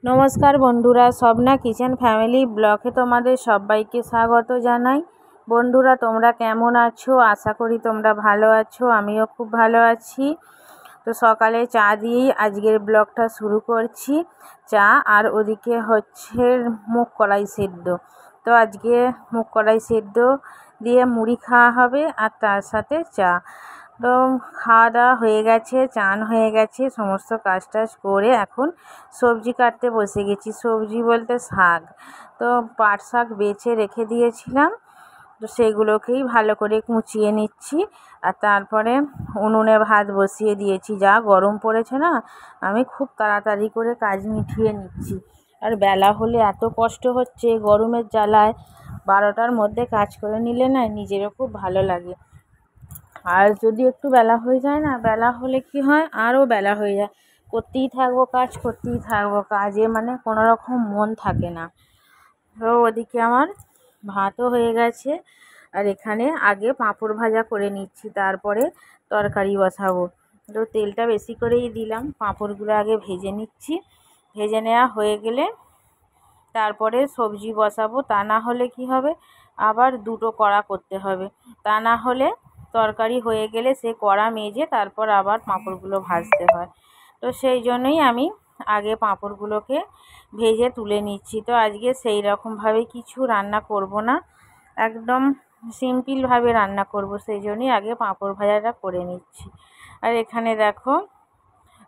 নমস্কার বন্ধুরা, Swapna kitchen family ব্লগে তোমাদের সবাইকে স্বাগত জানাই। বন্ধুরা, তোমরা কেমন আছো? আশা করি তোমরা ভালো আছো। আমিও খুব ভালো আছি। তো সকালে চা দিয়েই আজকের ব্লগটা শুরু করছি। চা আর ওদিকে হচ্ছে মুগ কলাই সেদ্ধ। তো আজকে মুগ কলাই সেদ্ধ দিয়ে মুড়ি খাওয়া হবে আর তার সাথে চা। তো খাওয়া দাওয়া হয়ে গেছে, চান হয়ে গেছে, সমস্ত কাজ টাজ করে এখন সবজি কাটতে বসে গেছি। সবজি বলতে শাক। তো পাট শাক বেছে রেখে দিয়েছিলাম, তো সেগুলোকেই ভালো করে কুচিয়ে নিচ্ছি। আর তারপরে উনুনে ভাত বসিয়ে দিয়েছি। যা গরম পড়েছে না, আমি খুব তাড়াতাড়ি করে কাজ মিটিয়ে নিচ্ছি। আর বেলা হলে এত কষ্ট হচ্ছে গরমের জ্বালায়, 12টার মধ্যে কাজ করে নিলে না নিজেরও খুব ভালো লাগে। আর যদি একটু বেলা হয়ে যায় না, বেলা হলে কি হয়, আরও বেলা হয়ে যায়, করতেই থাকবো কাজ, করতেই থাকবো কাজে, মানে কোনো রকম মন থাকে না। তো ওদিকে আমার ভাতও হয়ে গেছে, আর এখানে আগে পাঁপড় ভাজা করে নিচ্ছি, তারপরে তরকারি বসাবো। তো তেলটা বেশি করেই দিলাম, পাঁপড়গুলো আগে ভেজে নিচ্ছি। ভেজে নেওয়া হয়ে গেলে তারপরে সবজি বসাবো। তা না হলে কি হবে, আবার দুটো কড়া করতে হবে। তা না হলে তরকারি হয়ে গেলে সে কড়া মেজে তারপর আবার পাঁপড়গুলো ভাজতে হয়। তো সেই জন্যই আমি আগে পাঁপড়গুলোকে ভেজে তুলে নিচ্ছি। তো আজকে সেই রকমভাবে কিছু রান্না করব না, একদম সিম্পলভাবে রান্না করব, সেই জন্যই আগে পাঁপড় ভাজাটা করে নিচ্ছি। আর এখানে দেখো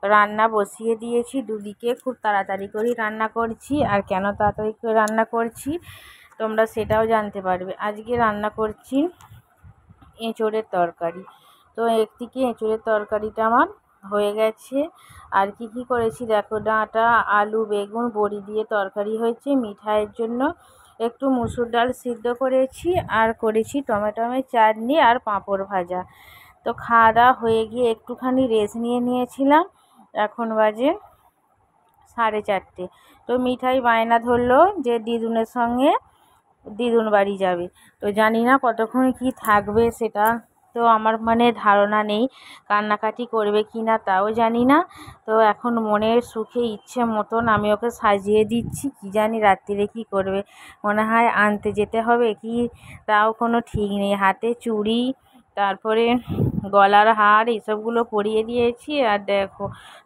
রান্না বসিয়ে দিয়েছি দুদিকে, খুব তাড়াতাড়ি করেই রান্না করছি। আর কেন তাড়াতাড়ি করে রান্না করছি তোমরা সেটাও জানতে পারবে। আজকে রান্না করছি এঁচোড়ের তরকারি। তো একদিকে এঁচোড়ের তরকারিটা আমার হয়ে গেছে। আর কি কি করেছি দেখো, ডাঁটা, আলু, বেগুন, বড়ি দিয়ে তরকারি হয়েছে। মিঠাইয়ের জন্য একটু মুসুর ডাল সিদ্ধ করেছি, আর করেছি টমেটোমের চাটনি আর পাঁপড় ভাজা। তো খাওয়া দাওয়া হয়ে গিয়ে একটুখানি রেস্ট নিয়েছিলাম। এখন বাজে 4:30। তো মিঠাই বায়না ধরলো যে দিদুনের সঙ্গে দিদুন বাড়ি যাবে। তো জানি না কতক্ষণ কি থাকবে, সেটা তো আমার মানে ধারণা নেই। কান্নাকাটি করবে কি না তাও জানি না। তো এখন মনের সুখে ইচ্ছে মতন আমি ওকে সাজিয়ে দিচ্ছি। কি জানি রাত্রিরে কি করবে, মনে হয় আনতে যেতে হবে কি, তাও কোনো ঠিক নেই। হাতে চুড়ি, তারপরে গলার হার, এসবগুলো পরিয়ে দিয়েছি। আর দেখো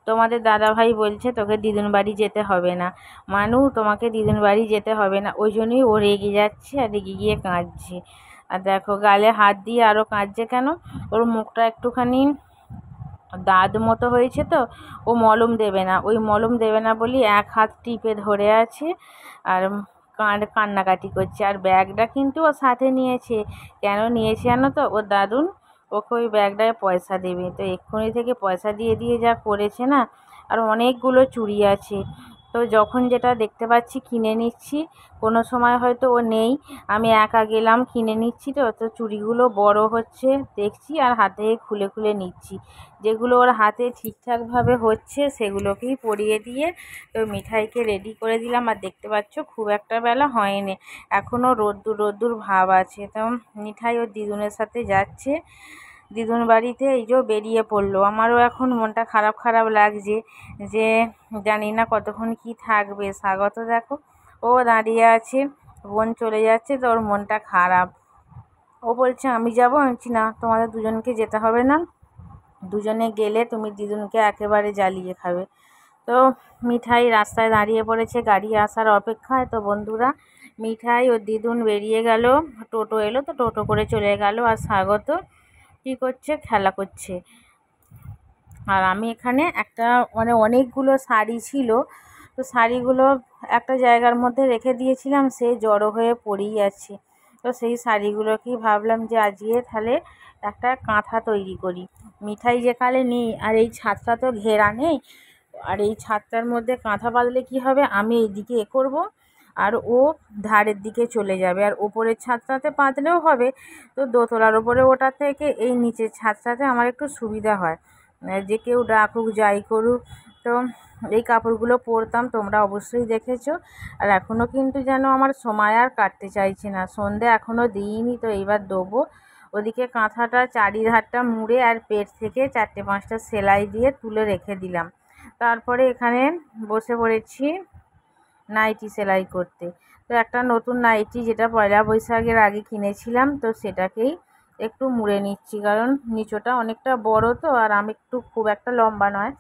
তোমাদের দাদাভাই বলছে তোকে দিদুন বাড়ি যেতে হবে না, মানু তোমাকে দিদুন বাড়ি যেতে হবে না। ওই জন্যই ও রেগে যাচ্ছে আর রেগে গিয়ে কাঁদছে। আর দেখো গালে হাত দিয়ে আরও কাঁদছে কেন, ওর মুখটা একটুখানি দাঁত মতো হয়েছে, তো ও মলম দেবে না, ওই মলম দেবে না বলি এক হাত টিপে ধরে আছে আর কান্নাকাটি করছে। আর ব্যাগটা কিন্তু ও সাথে নিয়েছে। কেন নিয়েছে জানো তো, ওর দাদুন ওকে ওই ব্যাগটায় পয়সা দেবে। তো এক্ষুনি থেকে পয়সা দিয়ে দিয়ে যা করেছে না, আর অনেকগুলো চুড়ি আছে। তো যখন যেটা দেখতে পাচ্ছি কিনে নিচ্ছি। কোনো সময় হয়তো ও নেই, আমি একা গেলাম কিনে নিচ্ছি। তো তো চুড়িগুলো বড় হচ্ছে দেখছি, আর হাতে খুলে খুলে নিচ্ছি। যেগুলো ওর হাতে ঠিকঠাকভাবে হচ্ছে সেগুলোকেই পরিয়ে দিয়ে তো মিঠাইকে রেডি করে দিলাম। আর দেখতে পাচ্ছ খুব একটা বেলা হয়নি, এখনও রোদ্দুর রোদ্দুর ভাব আছে। তো মিঠাই ওর দিদুনের সাথে যাচ্ছে দিদুন বাড়িতে, এই যে বেরিয়ে পড়লো। আমারও এখন মনটা খারাপ খারাপ লাগছে যে জানি না কতক্ষণ কি থাকবে। স্বাগত দেখো ও দাঁড়িয়ে আছে, বোন চলে যাচ্ছে, তো ওর মনটা খারাপ। ও বলছে আমি যাবো। আমি বলছি না, তোমাদের দুজনকে যেতে হবে না, দুজনে গেলে তুমি দিদুনকে একেবারে জ্বালিয়ে খাবে। তো মিঠাই রাস্তায় দাঁড়িয়ে পড়েছে গাড়ি আসার অপেক্ষায়। তো বন্ধুরা, মিঠাই ও দিদুন বেরিয়ে গেল, টোটো এলো, তো টোটো করে চলে গেল। আর স্বাগত কী করছে, খেলা করছে। আর আমি এখানে একটা মানে অনেকগুলো শাড়ি ছিল, তো শাড়িগুলো একটা জায়গার মধ্যে রেখে দিয়েছিলাম, সে জড়ো হয়ে পড়েই আছে। তো সেই শাড়িগুলোকেই ভাবলাম যে আজকে তাহলে একটা কাঁথা তৈরি করি। মিঠাই যেকালে নেই, আর এই ছাদটা তো ঘেরা নেই, আর এই ছাদটার মধ্যে কাঁথা বাঁধলে কি হবে, আমি এইদিকে করব আর ও ধারের দিকে চলে যাবে। আর ওপরের ছাদটাতে বাঁধলেও হবে, তো দোতলার ওপরে ওটা থেকে এই নিচের ছাদটাতে আমার একটু সুবিধা হয়, যে কেউ ডাকুক যাই করুক। তো এই কাপড়গুলো পরতাম, তোমরা অবশ্যই দেখেছো। আর এখনও কিন্তু যেন আমার সময় আর কাটতে চাইছে না, সন্ধে এখনও দিইনি, তো এইবার দেবো। ওদিকে কাঁথাটা চারিধারটা মুড়ে আর পেট থেকে 4-5টা সেলাই দিয়ে তুলে রেখে দিলাম। তারপরে এখানে বসে পড়েছি নাইটি সেলাই করতে। তো একটা নতুন নাইটি যেটা পয়লা বৈশাখের আগে কিনেছিলাম, তো সেটাকেই একটু মুড়ে নিচ্ছি, কারণ নিচোটা অনেকটা বড় তো, আর আমি একটু খুব একটা লম্বা নয়,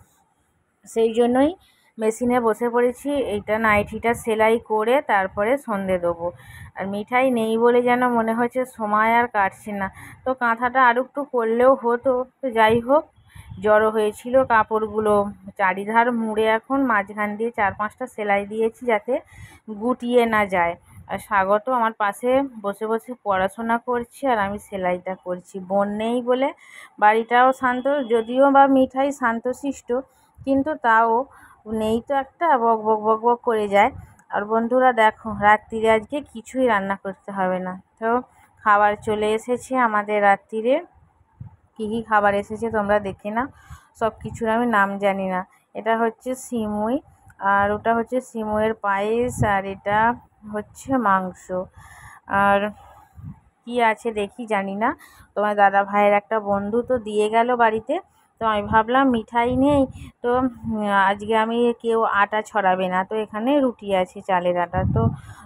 সেই জন্যই মেশিনে বসে পড়েছি এইটা নাইটিটা সেলাই করে তারপরে সন্ধে দেবো। আর মিঠাই নেই বলে যেন মনে হচ্ছে সময় আর কাটছে না। তো কাঁথাটা আরও একটু করলেও হতো, তো যাই হোক, জড়ো হয়েছিল কাপড়গুলো চারিধার মুড়ে এখন মাঝখান দিয়ে 4-5টা সেলাই দিয়েছি যাতে গুটিয়ে না যায়। আর স্বাগত আমার পাশে বসে বসে পড়াশোনা করছে আর আমি সেলাইটা করছি। বোন নেই বলে বাড়িটাও শান্ত, যদিও বা মিঠাই শান্তশিষ্ট, কিন্তু তাও নেই তো একটা, বক বক বক বক করে যায়। আর বন্ধুরা দেখো, রাত্রিরে আজকে কিছুই রান্না করতে হবে না। তো খাবার চলে এসেছে আমাদের রাত্রিরে। কী কী খাবার এসেছে তোমরা দেখে নাও, সব কিছুর আমি নাম জানি না। এটা হচ্ছে সিমুই, আর ওটা হচ্ছে সিমুইয়ের পায়েস, আর এটা হচ্ছে মাংস। আর কি আছে দেখি, জানি না। তোমার দাদা ভাইয়ের একটা বন্ধু তো দিয়ে গেল বাড়িতে, তো আমি ভাবলাম মিঠাই নেই, তো আজকে আমি কেউ আটা ছড়াবে না, তো এখানে রুটি আছে চালের আটা, তো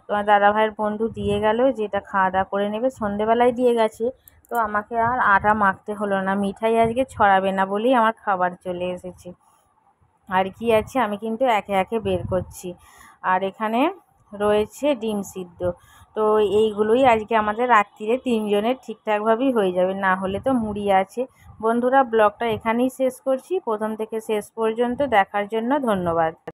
তোমার দাদা ভাইয়ের বন্ধু দিয়ে গেল যেটা খাওয়া দাওয়া করে নেবে, সন্ধেবেলায় দিয়ে গেছে। তো আমাকে আর আটা মাখতে হলো না, মিঠাই আজকে ছড়াবে না বলেই আমার খাবার চলে এসেছে। আর কি আছে আমি কিন্তু একে একে বের করছি। আর এখানে রয়েছে ডিম সিদ্ধ। তো এইগুলোই আজকে আমাদের রাত্রিরে 3 জনের ঠিকঠাকভাবেই হয়ে যাবে, না হলে তো মুড়ি আছে। বন্ধুরা, ব্লগটা এখানেই শেষ করছি। প্রথম থেকে শেষ পর্যন্ত দেখার জন্য ধন্যবাদ।